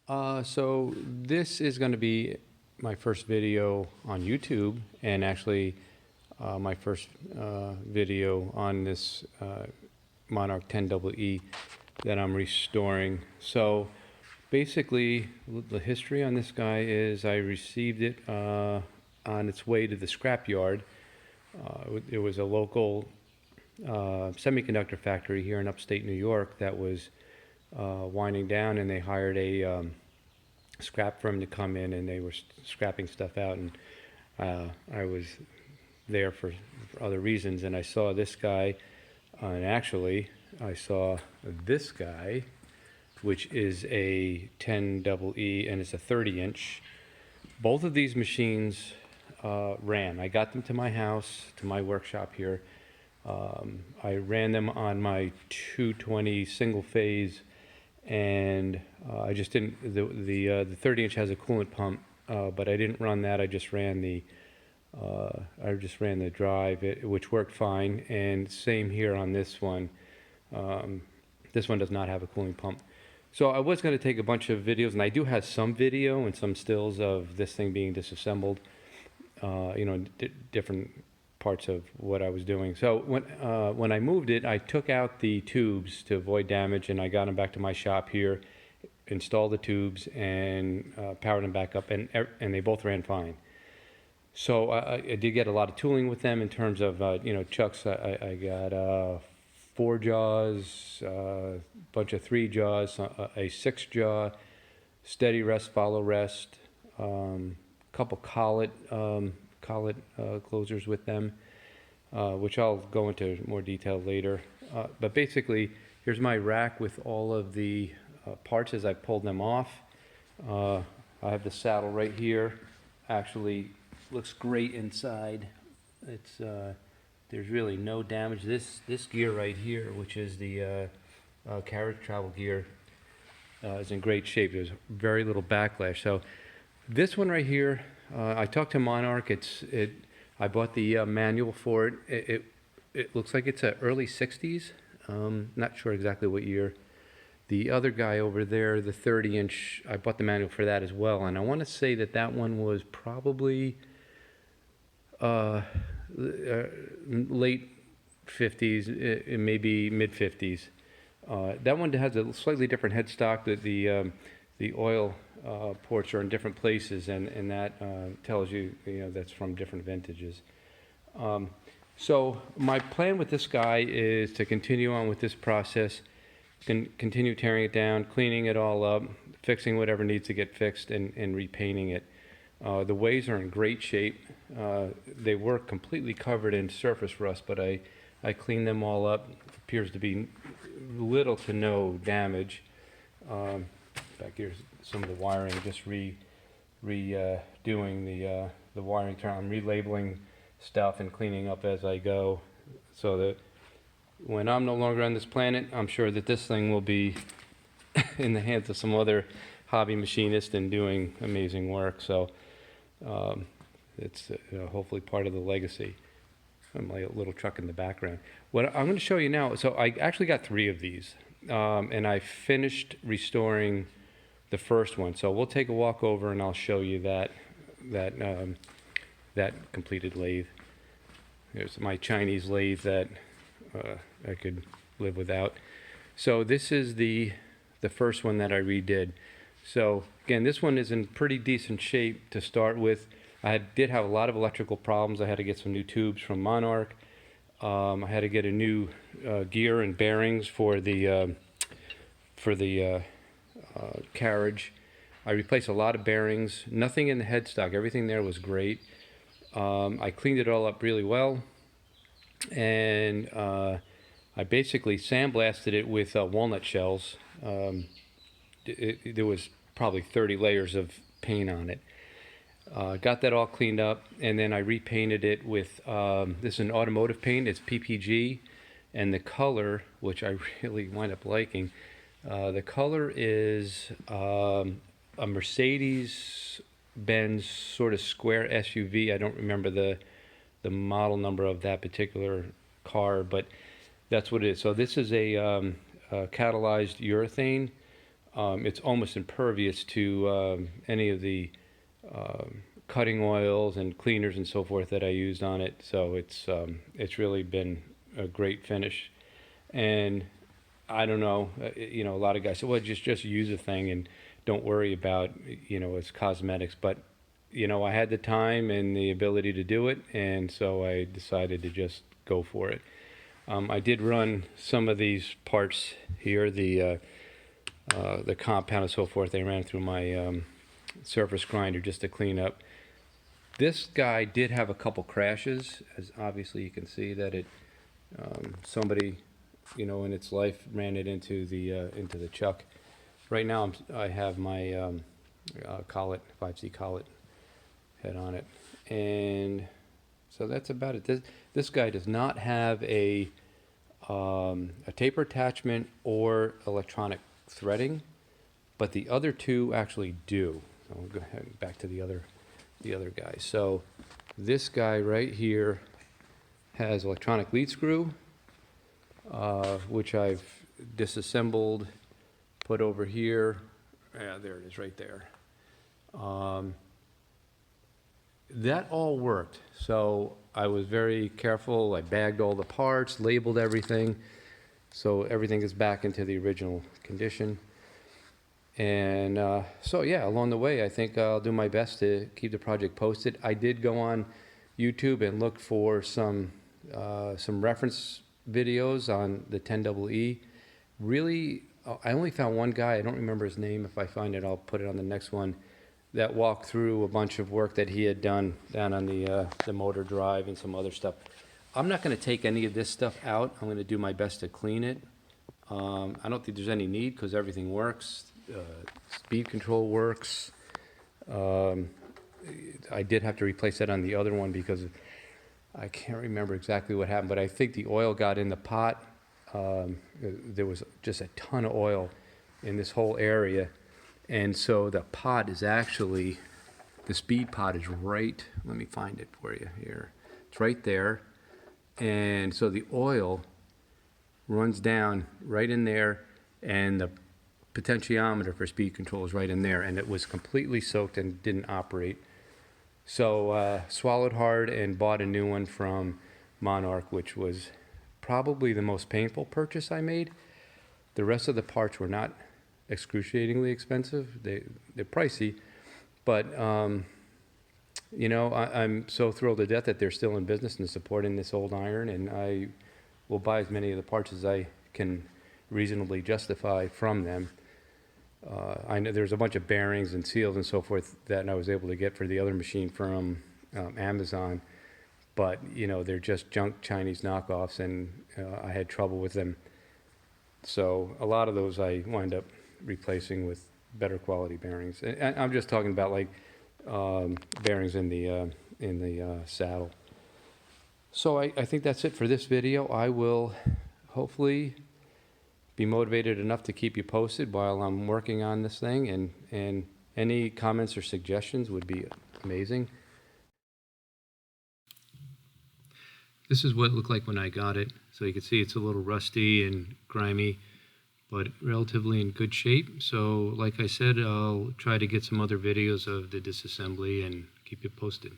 So this is going to be my first video on YouTube, and actually my first video on this Monarch 10EE that I'm restoring. So basically, the history on this guy is I received it on its way to the scrapyard. It was a local semiconductor factory here in upstate New York that was winding down, and they hired a scrap firm to come in, and they were scrapping stuff out, and I was there for other reasons, and I saw this guy, and actually I saw this guy, which is a 10EE, and it's a 30-inch. Both of these machines ran. I got them to my house, to my workshop here. I ran them on my 220 single phase, and I just didn't. The 30-inch has a coolant pump, but I didn't run that. I just ran the drive, which worked fine. And same here on this one. This one does not have a cooling pump. So I was going to take a bunch of videos, and I do have some video and some stills of this thing being disassembled. Different parts of what I was doing. So when I moved it, I took out the tubes to avoid damage, and I got them back to my shop here, installed the tubes, and powered them back up, and they both ran fine. So I did get a lot of tooling with them in terms of chucks. I got 4 jaws, a bunch of 3 jaws, a 6 jaw, steady rest, follow rest, couple collet closers with them, which I'll go into more detail later. But basically, here's my rack with all of the parts as I pulled them off. I have the saddle right here. Actually, looks great inside. It's there's really no damage. This gear right here, which is the carriage travel gear, is in great shape. There's very little backlash. So this one right here, I talked to Monarch. I bought the manual for it. It looks like it's a early 60s. Not sure exactly what year. The other guy over there, the 30-inch, I bought the manual for that as well. And I want to say that one was probably late 50s, maybe mid 50s. That one has a slightly different headstock. That the oil ports are in different places, and that tells you, that's from different vintages. So my plan with this guy is to continue on with this process, continue tearing it down, cleaning it all up, fixing whatever needs to get fixed, and repainting it. The ways are in great shape. They were completely covered in surface rust, but I cleaned them all up. Appears to be little to no damage. Back here's some of the wiring, just redoing the wiring turn. I'm relabeling stuff and cleaning up as I go, so that when I'm no longer on this planet, I'm sure that this thing will be in the hands of some other hobby machinist and doing amazing work. So it's hopefully part of the legacy. My little truck in the background. What I'm going to show you now, so I actually got 3 of these, and I finished restoring the first one. So we'll take a walk over, and I'll show you that completed lathe. Here's my Chinese lathe that I could live without. So this is the first one that I redid. So again, this one is in pretty decent shape to start with. I did have a lot of electrical problems. I had to get some new tubes from Monarch. I had to get a new gear and bearings for the carriage. I replaced a lot of bearings. Nothing in the headstock. Everything there was great. I cleaned it all up really well, and I basically sandblasted it with walnut shells. There was probably 30 layers of paint on it. Got that all cleaned up, and then I repainted it with this is an automotive paint. It's PPG, and the color, which I really wind up liking, the color is a Mercedes-Benz sort of square SUV. I don't remember the model number of that particular car, but that's what it is. So this is a catalyzed urethane. it's almost impervious to any of the cutting oils and cleaners and so forth that I used on it. So it's really been a great finish. And I don't know, you know, a lot of guys say, well, just use a thing and don't worry about, you know, its cosmetics. But, you know, I had the time and the ability to do it, and so I decided to just go for it. I did run some of these parts here, the compound and so forth. I ran through my surface grinder just to clean up. This guy did have a couple crashes, as obviously you can see that it somebody, you know, in its life ran it into the chuck. Right now I have my collet, 5C collet head on it, and so that's about it. This guy does not have a taper attachment or electronic threading, but the other two actually do. So we'll go ahead back to the other guy. So this guy right here has electronic lead screw, which I've disassembled, put over here. Yeah, there it is right there. That all worked. So I was very careful. I bagged all the parts, labeled everything, so everything is back into the original condition. And so yeah, along the way, I think I'll do my best to keep the project posted. I did go on YouTube and look for some reference videos on the 10EE. Really, I only found one guy. I don't remember his name. If I find it, I'll put it on the next one. That walked through a bunch of work that he had done down on the motor drive and some other stuff. I'm not going to take any of this stuff out. I'm going to do my best to clean it. I don't think there's any need because everything works. Speed control works. I did have to replace that on the other one because I can't remember exactly what happened, but I think the oil got in the pot. There was just a ton of oil in this whole area. And so the pot is actually, the speed pot is right, let me find it for you here. It's right there. And so the oil runs down right in there, and the potentiometer for speed control is right in there, and it was completely soaked and didn't operate. So swallowed hard and bought a new one from Monarch, which was probably the most painful purchase I made. The rest of the parts were not excruciatingly expensive. They're pricey, but you know, I'm so thrilled to death that they're still in business and supporting this old iron, and I will buy as many of the parts as I can reasonably justify from them. I know there's a bunch of bearings and seals and so forth that I was able to get for the other machine from Amazon, but you know, they're just junk Chinese knockoffs, and I had trouble with them. So a lot of those I wind up replacing with better quality bearings. And I'm just talking about like bearings in the saddle. So I think that's it for this video. I will hopefully be motivated enough to keep you posted while I'm working on this thing, and any comments or suggestions would be amazing. This is what it looked like when I got it. So you can see it's a little rusty and grimy, but relatively in good shape. So like I said, I'll try to get some other videos of the disassembly and keep you posted.